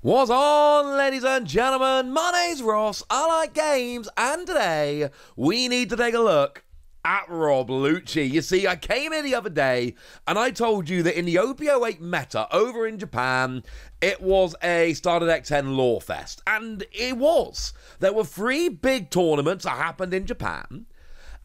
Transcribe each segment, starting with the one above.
What's on, ladies and gentlemen? My name's Ross, I like games, and today we need to take a look at Rob Lucci. You see, I came in the other day and I told you that in the OP-08 meta over in Japan, it was a Starter Deck 10 lore fest, and it was. There were 3 big tournaments that happened in Japan,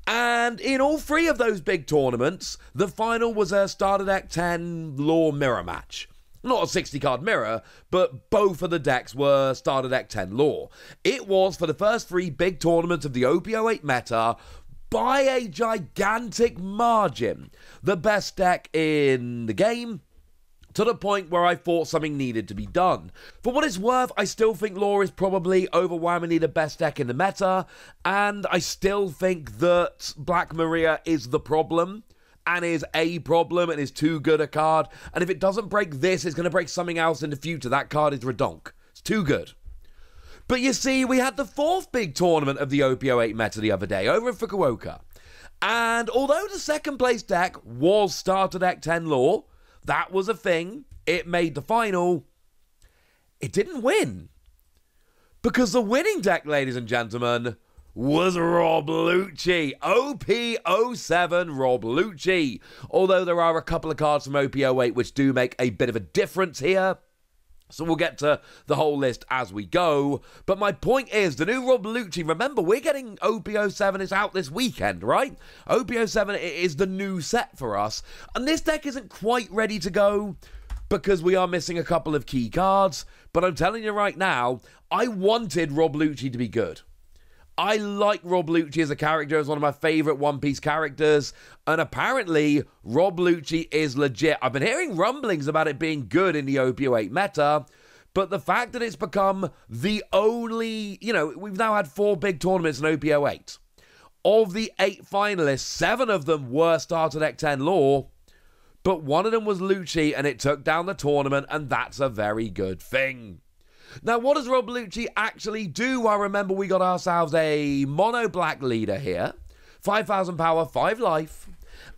and in all 3 of those big tournaments, the final was a Starter Deck 10 lore mirror match. Not a 60-card mirror, but both of the decks were Starter Deck 10 lore. It was, for the first 3 big tournaments of the OP-08 meta, by a gigantic margin, the best deck in the game, to the point where I thought something needed to be done. For what it's worth, I still think lore is probably overwhelmingly the best deck in the meta, and I still think that Black Maria is the problem, and is a problem, and is too good a card, and if it doesn't break this, it's going to break something else in the future. That card is redonk. It's too good. But you see, we had the 4th big tournament of the OP-08 meta the other day, over in Fukuoka, and although the 2nd place deck was Starter Deck 10 lore, that was a thing, it made the final, it didn't win. Because the winning deck, ladies and gentlemen, was Rob Lucci. OP-07 Rob Lucci. Although there are a couple of cards from OP-08 which do make a bit of a difference here, so we'll get to the whole list as we go. But my point is, the new Rob Lucci, remember, we're getting OP-07 is out this weekend, right? OP-07 is the new set for us, and this deck isn't quite ready to go because we are missing a couple of key cards, but I'm telling you right now, I wanted Rob Lucci to be good. I like Rob Lucci as a character, as one of my favourite One Piece characters, and apparently Rob Lucci is legit. I've been hearing rumblings about it being good in the OP-08 meta, but the fact that it's become the only, we've now had 4 big tournaments in OP-08. Of the 8 finalists, 7 of them were Starter Deck 10 lore, but one of them was Lucci, and it took down the tournament, and that's a very good thing. Now, what does Rob Lucci actually do? I remember we got ourselves a mono black leader here. 5,000 power, 5 life.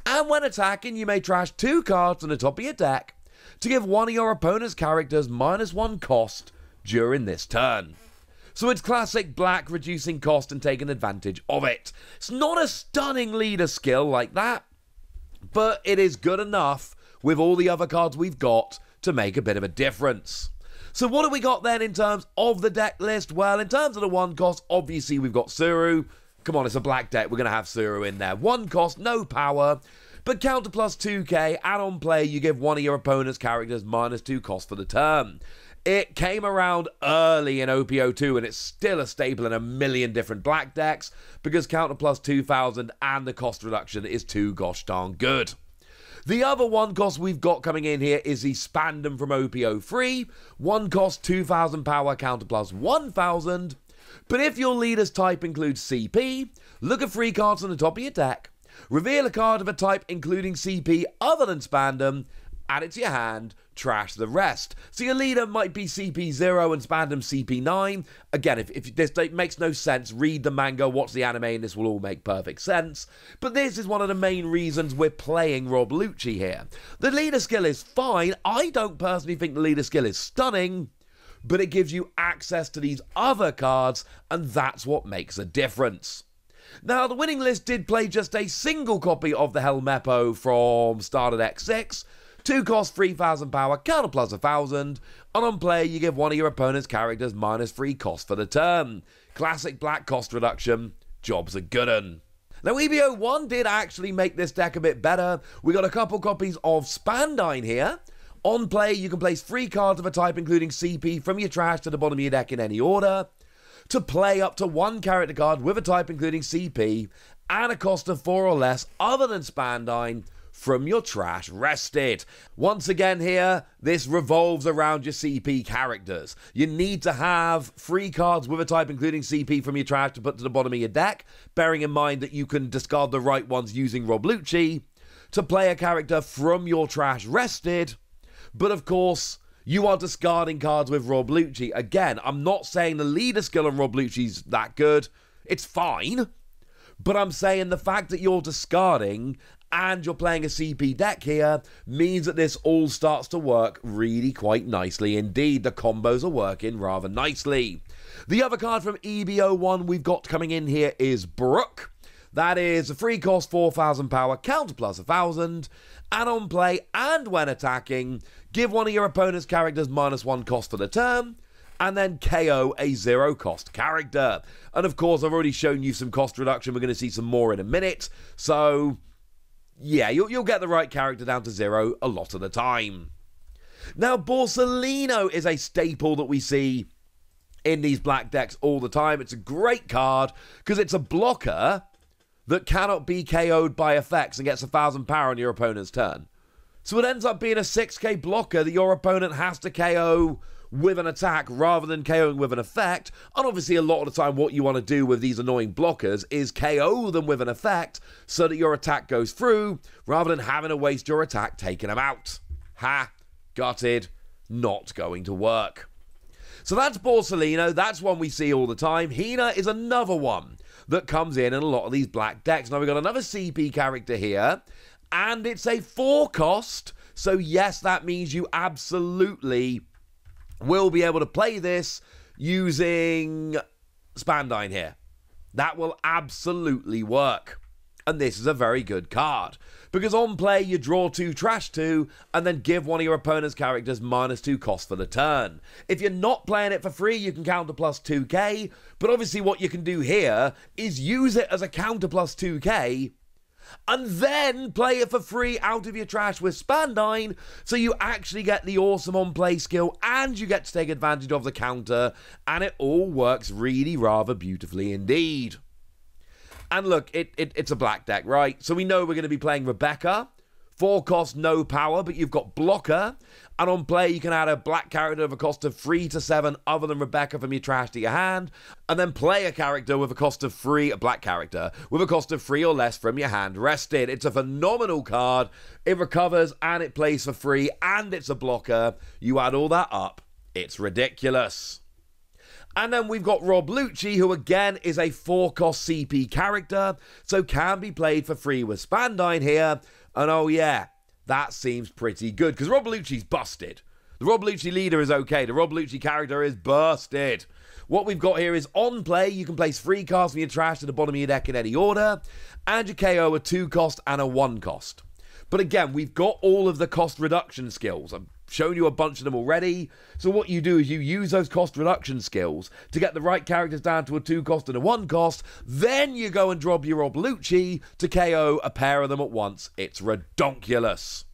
And when attacking, you may trash 2 cards on the top of your deck to give one of your opponent's characters -1 cost during this turn. So it's classic black, reducing cost and taking advantage of it. It's not a stunning leader skill like that, but it is good enough with all the other cards we've got to make a bit of a difference. So what have we got then in terms of the deck list? Well, in terms of the 1 cost, obviously we've got Tsuru. Come on, it's a black deck. We're going to have Tsuru in there. 1 cost, no power, but counter plus 2k, and on play, you give one of your opponent's characters -2 cost for the turn. It came around early in OP-02, and it's still a staple in a million different black decks, because counter plus 2,000 and the cost reduction is too gosh darn good. The other 1 cost we've got coming in here is the Spandam from OP-03. 1 cost, 2,000 power, counter plus 1,000. But if your leader's type includes CP, look at 3 cards on the top of your deck, reveal a card of a type including CP other than Spandam, add it to your hand, trash the rest. So your leader might be CP0 and Spandam CP9. Again, if this makes no sense, read the manga, watch the anime, and this will all make perfect sense. But this is one of the main reasons we're playing Rob Lucci here. The leader skill is fine. I don't personally think the leader skill is stunning, but it gives you access to these other cards, and that's what makes a difference. Now, the winning list did play just a single copy of the Helmeppo from Starter Deck 6, 2 cost, 3,000 power, counter plus 1,000, and on play you give one of your opponent's characters -3 cost for the turn. Classic black cost reduction, job's a good un. Now, EBO1 did actually make this deck a bit better. We got a couple copies of Spandine here. On play, you can place 3 cards of a type including CP from your trash to the bottom of your deck in any order, to play up to 1 character card with a type including CP, and a cost of 4 or less other than Spandine, from your trash rested. Once again here, this revolves around your CP characters. You need to have 3 cards with a type including CP from your trash to put to the bottom of your deck, bearing in mind that you can discard the right ones using Rob Lucci, to play a character from your trash rested, but of course, you are discarding cards with Rob Lucci. Again, I'm not saying the leader skill on Rob Lucci's that good. It's fine. But I'm saying the fact that you're discarding and you're playing a CP deck here, means that this all starts to work really quite nicely indeed. The combos are working rather nicely. The other card from EB-01 we've got coming in here is Brook. That is a free cost 4,000 power, counter plus 1,000, and on play and when attacking, give one of your opponent's characters -1 cost for the turn, and then KO a 0 cost character. And of course, I've already shown you some cost reduction. We're going to see some more in a minute. So, yeah, you'll get the right character down to 0 a lot of the time. Now, Borsalino is a staple that we see in these black decks all the time. It's a great card because it's a blocker that cannot be KO'd by effects and gets 1,000 power on your opponent's turn. So it ends up being a 6k blocker that your opponent has to KO with an attack rather than KOing with an effect. And obviously a lot of the time what you want to do with these annoying blockers is KO them with an effect so that your attack goes through rather than having to waste your attack taking them out. Ha, gutted, not going to work. So that's Borsalino, that's one we see all the time. Hina is another one that comes in a lot of these black decks. Now we've got another CP character here, and it's a 4 cost, so yes, that means you absolutely will be able to play this using Spandine here. That will absolutely work. And this is a very good card, because on play you draw 2, trash 2, and then give one of your opponent's characters -2 cost for the turn. If you're not playing it for free, you can counter plus 2k, but obviously what you can do here is use it as a counter plus 2k, and then play it for free out of your trash with Spandine, so you actually get the awesome on-play skill, and you get to take advantage of the counter, and it all works really rather beautifully indeed. And look, it's a black deck, right? So we know we're going to be playing Rebecca. 4 cost, no power, but you've got blocker. And on play, you can add a black character of a cost of 3 to 7 other than Rebecca from your trash to your hand. And then play a character with a cost of 3, a black character, with a cost of 3 or less from your hand rested. It's a phenomenal card. It recovers and it plays for free and it's a blocker. You add all that up, it's ridiculous. And then we've got Rob Lucci, who again is a 4 cost CP character, so can be played for free with Spandine here. And oh yeah, that seems pretty good, because Rob Lucci's busted. The Rob Lucci leader is okay, the Rob Lucci character is busted. What we've got here is on play, you can place 3 cards from your trash to the bottom of your deck in any order, and you KO a 2 cost and a 1 cost. But again, we've got all of the cost reduction skills. I've shown you a bunch of them already. So what you do is you use those cost reduction skills to get the right characters down to a 2 cost and a 1 cost. Then you go and drop your Rob Lucci to KO a pair of them at once. It's redonkulous.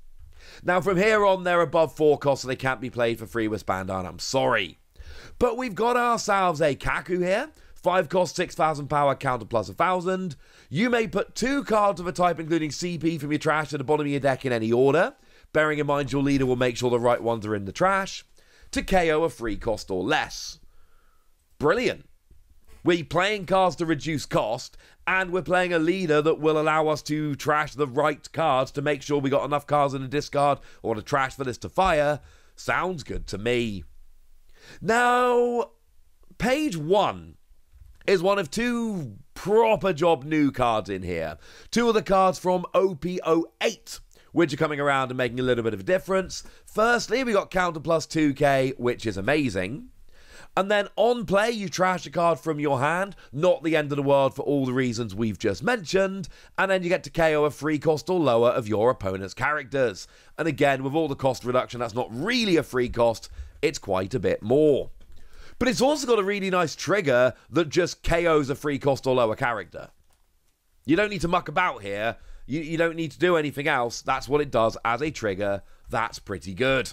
Now from here on, they're above 4 costs, so they can't be played for free with Spandine. I'm sorry. But we've got ourselves a Kaku here. 5 cost, 6,000 power, counter plus 1,000. You may put 2 cards of a type, including CP, from your trash to the bottom of your deck in any order. Bearing in mind your leader will make sure the right ones are in the trash. To KO a 3 cost or less. Brilliant. We're playing cards to reduce cost, and we're playing a leader that will allow us to trash the right cards to make sure we got enough cards in the discard or the trash for this to fire. Sounds good to me. Now, page 1 is one of 2 proper job new cards in here. 2 of the cards from OP-08, which are coming around and making a little bit of a difference. Firstly, we got counter plus 2k, which is amazing. And then on play, you trash a card from your hand, not the end of the world for all the reasons we've just mentioned, and then you get to KO a 3 cost or lower of your opponent's characters. And again, with all the cost reduction, that's not really a 3 cost, it's quite a bit more. But it's also got a really nice trigger that just KOs a 3 cost or lower character. You don't need to muck about here. You don't need to do anything else. That's what it does as a trigger. That's pretty good.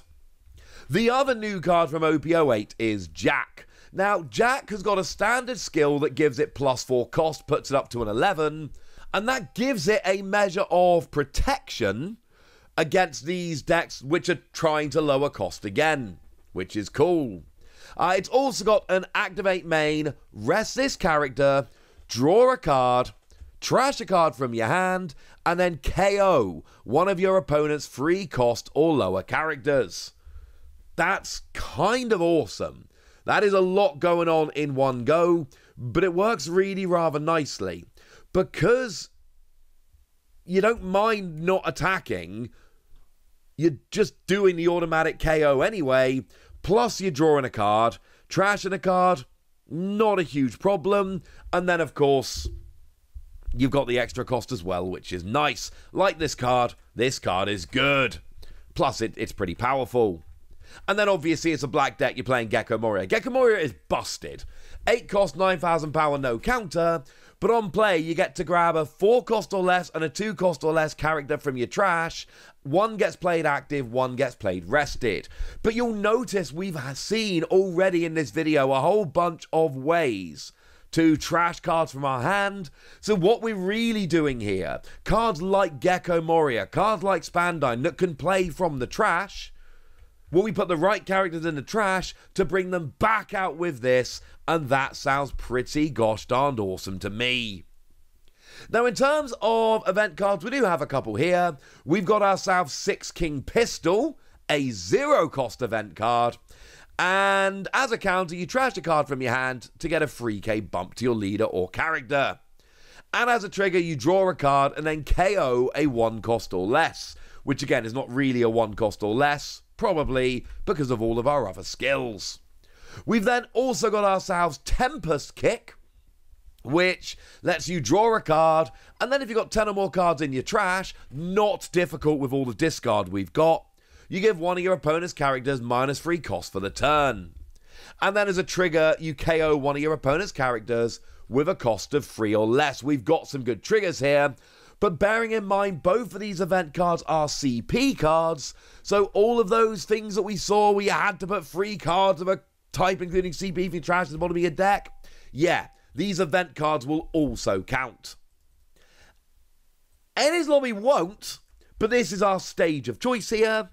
The other new card from OP-08 is Jack. Now, Jack has got a standard skill that gives it +4 cost, puts it up to an 11, and that gives it a measure of protection against these decks which are trying to lower cost again, which is cool. It's also got an activate main, rest this character, draw a card, trash a card from your hand, and then KO one of your opponent's 3 cost or lower characters. That's kind of awesome. That is a lot going on in one go, but it works really rather nicely. Because you don't mind not attacking. You're just doing the automatic KO anyway. Plus, you're drawing a card. Trashing a card, not a huge problem. And then, of course, you've got the extra cost as well, which is nice. Like this card is good. Plus, it's pretty powerful. And then, obviously, it's a black deck. You're playing Gecko Moria. Gecko Moria is busted. 8 cost, 9,000 power, no counter. But on play, you get to grab a 4 cost or less and a 2 cost or less character from your trash. One gets played active, one gets played rested. But you'll notice we've seen already in this video a whole bunch of ways to trash cards from our hand. So what we're really doing here, cards like Gecko Moria, cards like Spandine that can play from the trash, well, we put the right characters in the trash to bring them back out with this, and that sounds pretty gosh darned awesome to me. Now, in terms of event cards, we do have a couple here. We've got ourselves 6 King Pistol, a 0 cost event card, and as a counter, you trash a card from your hand to get a 3k bump to your leader or character. And as a trigger, you draw a card and then KO a 1 cost or less, which again is not really a 1 cost or less, probably because of all of our other skills. We've then also got ourselves Tempest Kick, which lets you draw a card, and then if you've got 10 or more cards in your trash, not difficult with all the discard we've got, you give one of your opponent's characters -3 cost for the turn. And then as a trigger, you KO one of your opponent's characters with a cost of 3 or less. We've got some good triggers here, but bearing in mind both of these event cards are CP cards, so all of those things that we saw, we had to put 3 cards of a type including CP for your trash at the bottom of your deck, yeah, these event cards will also count. Enies Lobby won't, but this is our stage of choice here,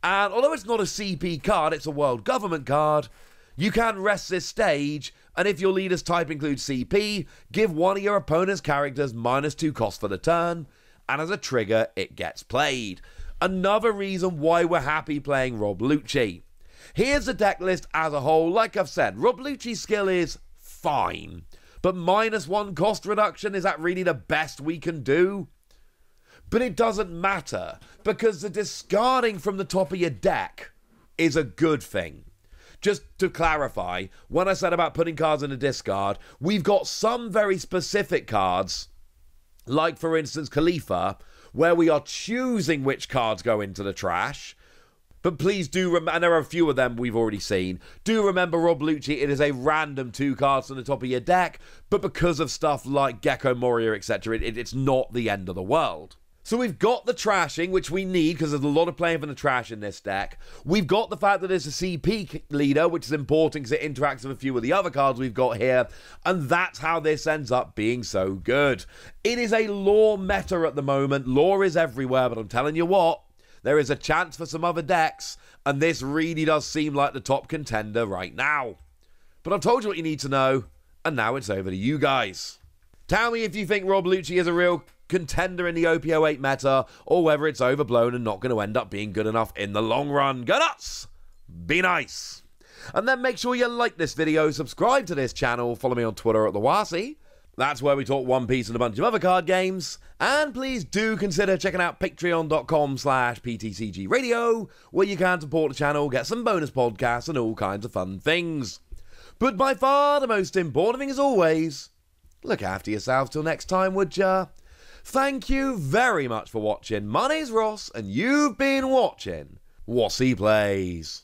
and although it's not a CP card, it's a world government card, you can rest this stage, and if your leader's type includes CP, give one of your opponent's characters -2 cost for the turn, and as a trigger, it gets played. Another reason why we're happy playing Rob Lucci. Here's the deck list as a whole. Like I've said, Rob Lucci's skill is fine, but -1 cost reduction, is that really the best we can do? But it doesn't matter, because the discarding from the top of your deck is a good thing. Just to clarify, when I said about putting cards in a discard, we've got some very specific cards, like for instance Khalifa, where we are choosing which cards go into the trash. But please do remember, and there are a few of them we've already seen, do remember Rob Lucci, it is a random 2 cards on the top of your deck, but because of stuff like Gecko Moria, etc., it's not the end of the world. So we've got the trashing, which we need, because there's a lot of playing for the trash in this deck. We've got the fact that there's a CP leader, which is important because it interacts with a few of the other cards we've got here, and that's how this ends up being so good. It is a lore meta at the moment. Lore is everywhere, but I'm telling you what, there is a chance for some other decks, and this really does seem like the top contender right now. But I've told you what you need to know, and now it's over to you guys. Tell me if you think Rob Lucci is a real contender in the OP-08 meta, or whether it's overblown and not going to end up being good enough in the long run. Go nuts! Be nice! And then make sure you like this video, subscribe to this channel, follow me on Twitter at @TheWasi. That's where we talk One Piece and a bunch of other card games. And please do consider checking out patreon.com/PTCG Radio, where you can support the channel, get some bonus podcasts, and all kinds of fun things. But by far the most important thing, as always, look after yourselves till next time, would ya? Thank you very much for watching. My name's Ross, and you've been watching Wasi Plays.